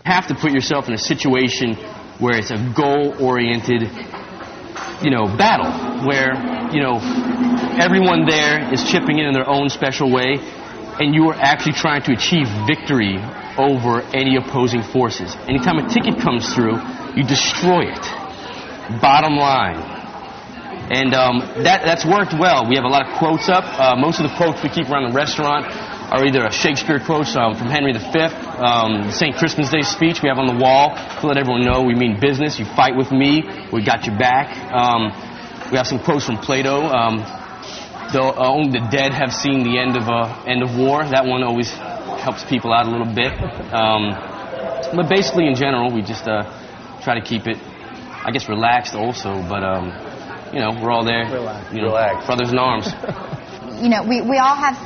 have to put yourself in a situation where it's a goal-oriented, battle, where, everyone there is chipping in their own special way, and you are actually trying to achieve victory over any opposing forces. Anytime a ticket comes through, you destroy it. Bottom line. And that's worked well. We have a lot of quotes up. Most of the quotes we keep around the restaurant are either a Shakespeare quotes from Henry V, the St. Crispin's Day speech we have on the wall to let everyone know we mean business. You fight with me, we got your back. We have some quotes from Plato. Only the dead have seen the end of war. That one always helps people out a little bit. But basically, in general, we just try to keep it, I guess, relaxed also. But we're all there, relax. Brothers in arms. We all have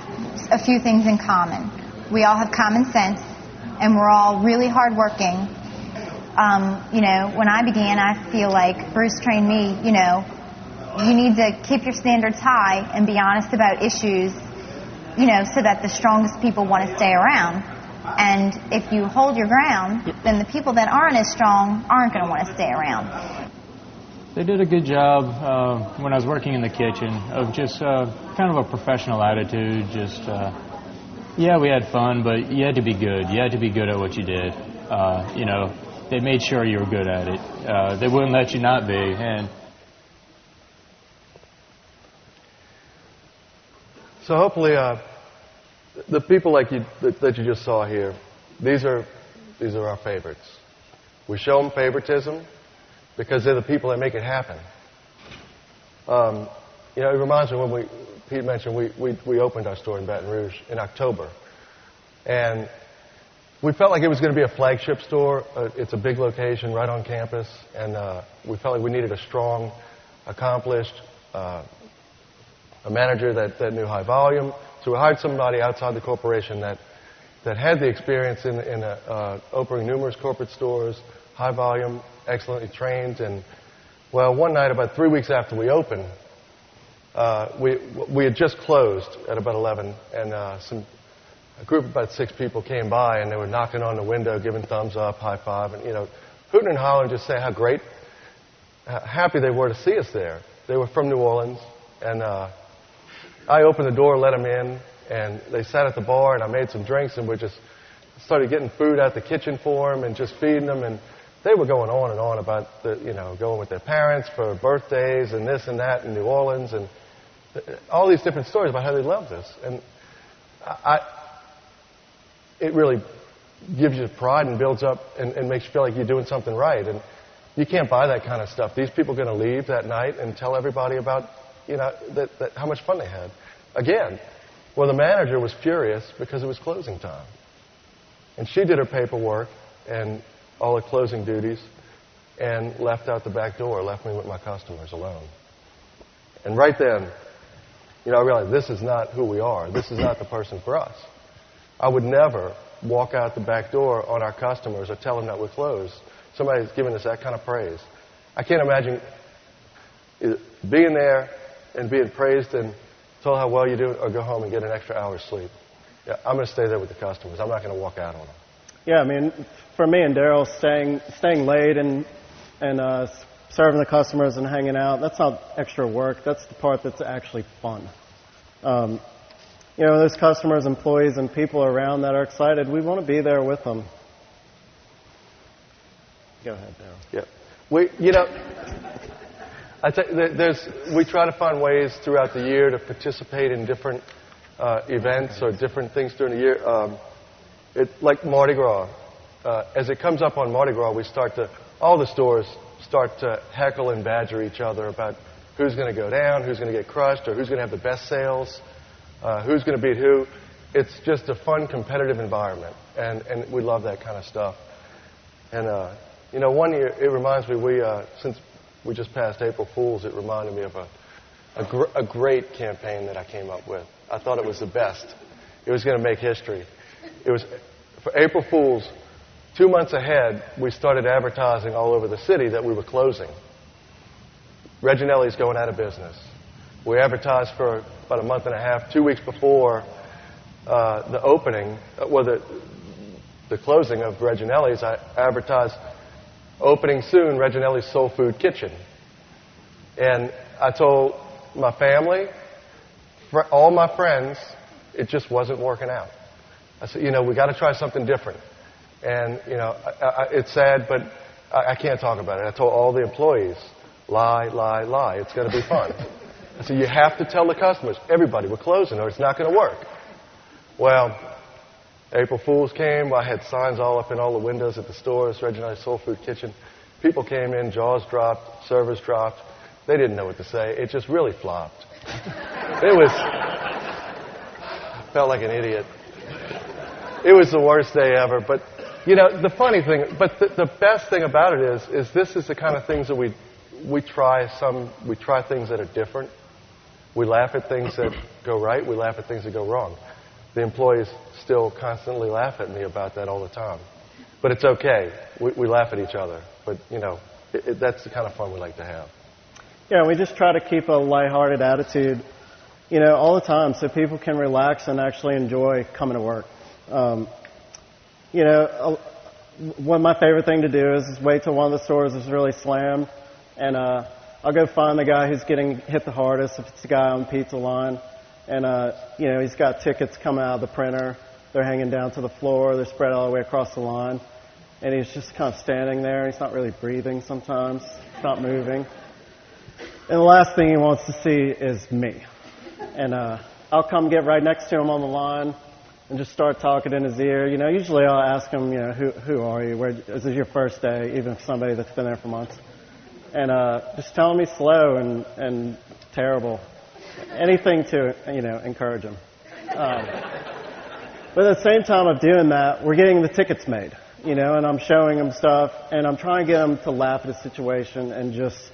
a few things in common. We all have common sense, and we're all really hardworking. When I began, I feel like Bruce trained me, you need to keep your standards high and be honest about issues, so that the strongest people want to stay around. And if you hold your ground, then the people that aren't as strong aren't going to want to stay around. They did a good job when I was working in the kitchen of just kind of a professional attitude. Just, we had fun, but you had to be good. You had to be good at what you did. They made sure you were good at it. They wouldn't let you not be. And so hopefully, the people like you that you just saw here, these are our favorites. We show them favoritism because they're the people that make it happen. It reminds me when Pete mentioned we opened our store in Baton Rouge in October, and we felt like it was going to be a flagship store. It's a big location right on campus, and we felt like we needed a strong, accomplished, a manager that knew high volume. So we hired somebody outside the corporation that had the experience in opening numerous corporate stores, high volume, excellently trained. And one night, about 3 weeks after we opened, we had just closed at about 11, and a group of about 6 people came by, and they were knocking on the window, giving thumbs up, high five, and hooting and hollering, just saying how happy they were to see us there. They were from New Orleans, and I opened the door, let them in, and they sat at the bar, and I made some drinks, and we just started getting food out the kitchen for them and just feeding them, and they were going on and on about going with their parents for birthdays and this and that in New Orleans, and all these different stories about how they loved us. And it really gives you pride and builds up and makes you feel like you're doing something right. And you can't buy that kind of stuff. These people are going to leave that night and tell everybody about that how much fun they had. Again, the manager was furious because it was closing time. And she did her paperwork and all the closing duties and left out the back door, left me with my customers alone. And right then, I realized this is not who we are. This is not the person for us. I would never walk out the back door on our customers or tell them that we're closed. Somebody's giving us that kind of praise. I can't imagine being there and being praised and told how well you do, or go home and get an extra hour's sleep. Yeah, I'm going to stay there with the customers. I'm not going to walk out on them. Yeah, I mean, for me and Darryl, staying late and serving the customers and hanging out, that's not extra work. That's the part that's actually fun. There's customers, employees, and people around that are excited. We want to be there with them. Go ahead, Darryl. Yeah. I tell you, we try to find ways throughout the year to participate in different events or different things during the year. Like Mardi Gras. As it comes up on Mardi Gras, all the stores start to heckle and badger each other about who's going to go down, who's going to get crushed, or who's going to have the best sales, who's going to beat who. It's just a fun, competitive environment, and we love that kind of stuff. And, 1 year, it reminds me, since we just passed April Fool's, it reminded me of a great campaign that I came up with. I thought it was the best. It was going to make history. It was for April Fool's. 2 months ahead, we started advertising all over the city that we were closing. Reginelli's going out of business. We advertised for about a month and a half, 2 weeks before the opening. the closing of Reginelli's, I advertised opening soon, Reginelli's Soul Food Kitchen. And I told my family, all my friends, it just wasn't working out. I said, we got to try something different. And, it's sad, but I can't talk about it. I told all the employees, lie, lie, lie. It's going to be fun. I said, you have to tell the customers, everybody, we're closing or it's not going to work. Well, April Fools came. I had signs all up in all the windows at the stores, Reginelli's Soul Food Kitchen. People came in, jaws dropped, servers dropped. They didn't know what to say. It just really flopped. Felt like an idiot. It was the worst day ever. But, the funny thing, the best thing about it is this is the kind of things that we try things that are different. We laugh at things that go right. We laugh at things that go wrong. The employees still constantly laugh at me about that all the time. But it's okay. We laugh at each other. But, that's the kind of fun we like to have. Yeah, we just try to keep a lighthearted attitude, all the time so people can relax and actually enjoy coming to work. One of my favorite thing to do is wait till one of the stores is really slammed, and I'll go find the guy who's getting hit the hardest, if it's the guy on the pizza line, and, he's got tickets coming out of the printer. They're hanging down to the floor. They're spread all the way across the line. And he's just kind of standing there. He's not really breathing sometimes. He's not moving. And the last thing he wants to see is me. And I'll come get right next to him on the line and just start talking in his ear. Usually I'll ask him, who are you? Is this your first day, even if somebody that's been there for months? And just tell him he's slow and terrible. Anything to, encourage him. But at the same time of doing that, we're getting the tickets made, and I'm showing him stuff, and I'm trying to get him to laugh at the situation and just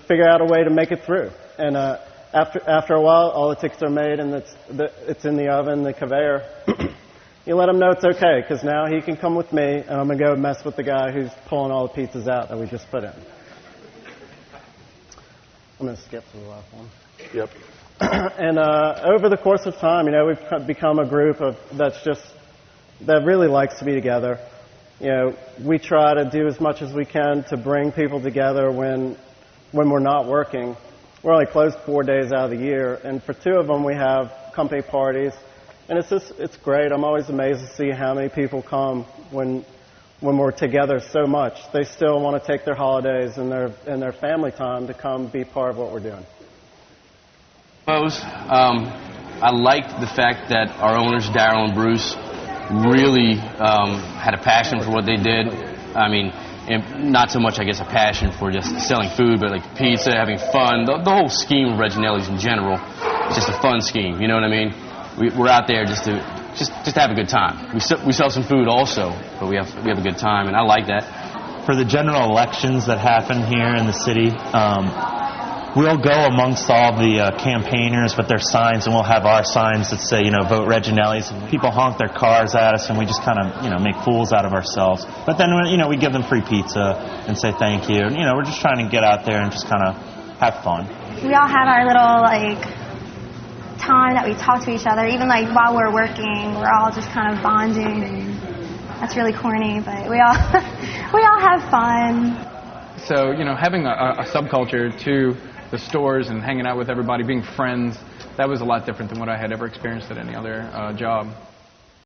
figure out a way to make it through. And after a while, all the tickets are made, and it's in the oven, the conveyor. You let him know it's okay, because now he can come with me, and I'm going to go mess with the guy who's pulling all the pizzas out that we just put in. I'm going to skip to the last one. Yep. And over the course of time, we've become a group that really likes to be together. We try to do as much as we can to bring people together when we're not working. We're only closed 4 days out of the year, and for 2 of them we have company parties, and it's great. I'm always amazed to see how many people come when we're together so much. They still want to take their holidays and their family time to come be part of what we're doing. I liked the fact that our owners, Darryl and Bruce, really had a passion for what they did. I mean, and not so much, I guess, a passion for just selling food, but like pizza, having fun. The whole scheme of Reginelli's in general is just a fun scheme. You know what I mean? We're out there just to have a good time. We sell some food also, but we have a good time, and I like that. For the general elections that happen here in the city, we'll go amongst all the campaigners with their signs, and we'll have our signs that say, vote Reginelli's. People honk their cars at us, and we just kind of, make fools out of ourselves. But then, we give them free pizza and say thank you. And, we're just trying to get out there and just kind of have fun. We all have our little, time that we talk to each other. Even, while we're working, we're all just kind of bonding. And that's really corny, but we all have fun. So, having a subculture to the stores and hanging out with everybody, being friends, that was a lot different than what I had ever experienced at any other job.